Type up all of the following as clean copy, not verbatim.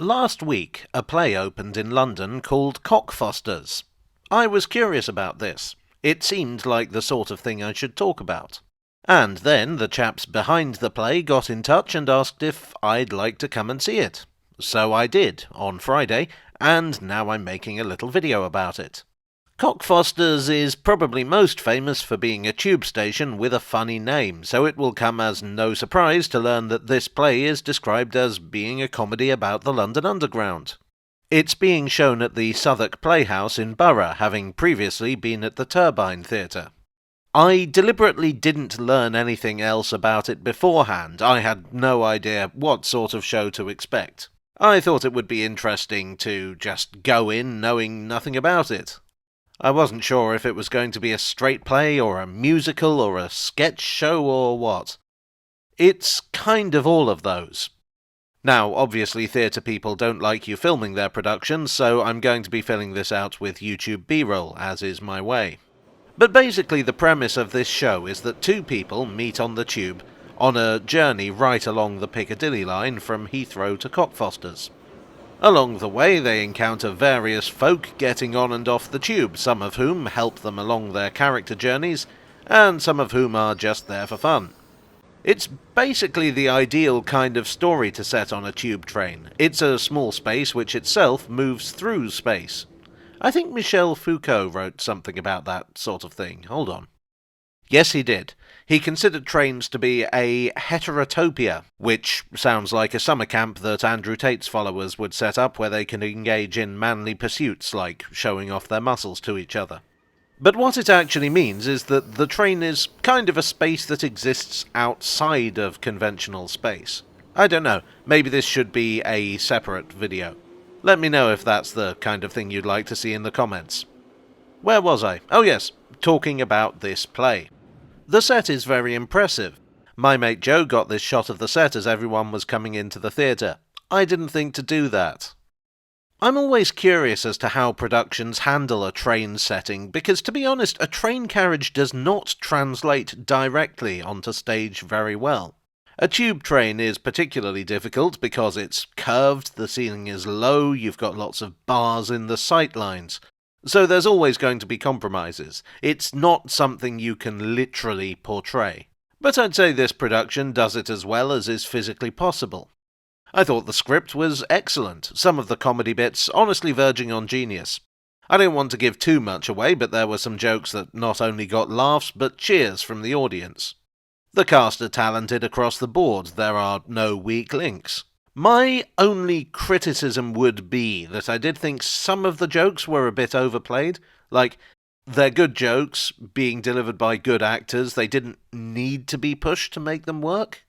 Last week, a play opened in London called Cockfosters. I was curious about this. It seemed like the sort of thing I should talk about. And then the chaps behind the play got in touch and asked if I'd like to come and see it. So I did, on Friday, and now I'm making a little video about it. Cockfosters is probably most famous for being a tube station with a funny name, so it will come as no surprise to learn that this play is described as being a comedy about the London Underground. It's being shown at the Southwark Playhouse in Borough, having previously been at the Turbine Theatre. I deliberately didn't learn anything else about it beforehand. I had no idea what sort of show to expect. I thought it would be interesting to just go in knowing nothing about it. I wasn't sure if it was going to be a straight play, or a musical, or a sketch show, or what. It's kind of all of those. Now, obviously theatre people don't like you filming their productions, so I'm going to be filling this out with YouTube B-roll, as is my way. But basically the premise of this show is that two people meet on the tube on a journey right along the Piccadilly line from Heathrow to Cockfosters. Along the way, they encounter various folk getting on and off the tube, some of whom help them along their character journeys, and some of whom are just there for fun. It's basically the ideal kind of story to set on a tube train. It's a small space which itself moves through space. I think Michel Foucault wrote something about that sort of thing. Hold on. Yes, he did. He considered trains to be a heterotopia, which sounds like a summer camp that Andrew Tate's followers would set up where they can engage in manly pursuits like showing off their muscles to each other. But what it actually means is that the train is kind of a space that exists outside of conventional space. I don't know, maybe this should be a separate video. Let me know if that's the kind of thing you'd like to see in the comments. Where was I? Oh yes, talking about this play. The set is very impressive. My mate Joe got this shot of the set as everyone was coming into the theatre. I didn't think to do that. I'm always curious as to how productions handle a train setting, because to be honest, a train carriage does not translate directly onto stage very well. A tube train is particularly difficult because it's curved, the ceiling is low, you've got lots of bars in the sightlines. So there's always going to be compromises. It's not something you can literally portray. But I'd say this production does it as well as is physically possible. I thought the script was excellent, some of the comedy bits honestly verging on genius. I don't want to give too much away, but there were some jokes that not only got laughs, but cheers from the audience. The cast are talented across the board, there are no weak links. My only criticism would be that I did think some of the jokes were a bit overplayed. Like, they're good jokes, being delivered by good actors, they didn't need to be pushed to make them work.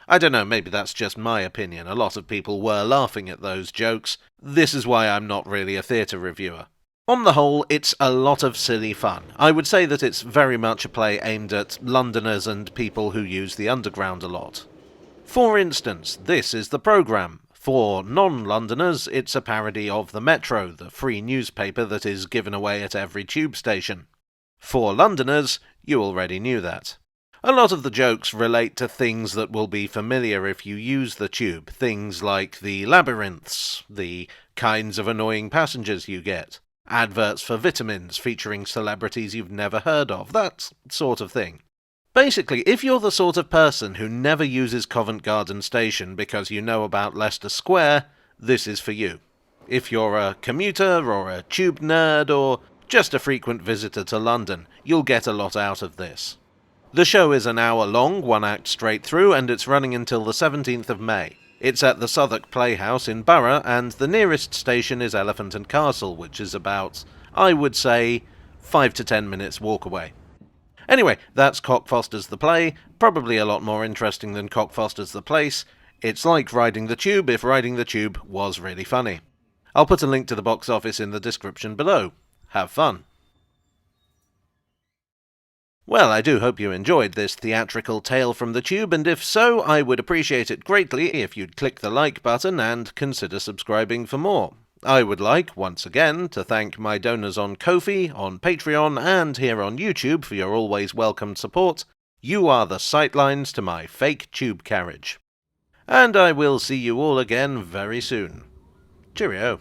I don't know, maybe that's just my opinion, a lot of people were laughing at those jokes. This is why I'm not really a theatre reviewer. On the whole, it's a lot of silly fun. I would say that it's very much a play aimed at Londoners and people who use the Underground a lot. For instance, this is the programme. For non-Londoners, it's a parody of the Metro, the free newspaper that is given away at every tube station. For Londoners, you already knew that. A lot of the jokes relate to things that will be familiar if you use the tube, things like the labyrinths, the kinds of annoying passengers you get, adverts for vitamins featuring celebrities you've never heard of, that sort of thing. Basically, if you're the sort of person who never uses Covent Garden Station because you know about Leicester Square, this is for you. If you're a commuter or a tube nerd or just a frequent visitor to London, you'll get a lot out of this. The show is an hour long, one act straight through, and it's running until the 17th of May. It's at the Southwark Playhouse in Borough, and the nearest station is Elephant and Castle, which is about, I would say, 5 to 10 minutes walk away. Anyway, that's Cockfosters the play, probably a lot more interesting than Cockfosters the place. It's like riding the tube if riding the tube was really funny. I'll put a link to the box office in the description below. Have fun. Well, I do hope you enjoyed this theatrical tale from the tube, and if so, I would appreciate it greatly if you'd click the like button and consider subscribing for more. I would like, once again, to thank my donors on Ko-fi, on Patreon, and here on YouTube for your always welcome support. You are the sightlines to my fake tube carriage. And I will see you all again very soon. Cheerio.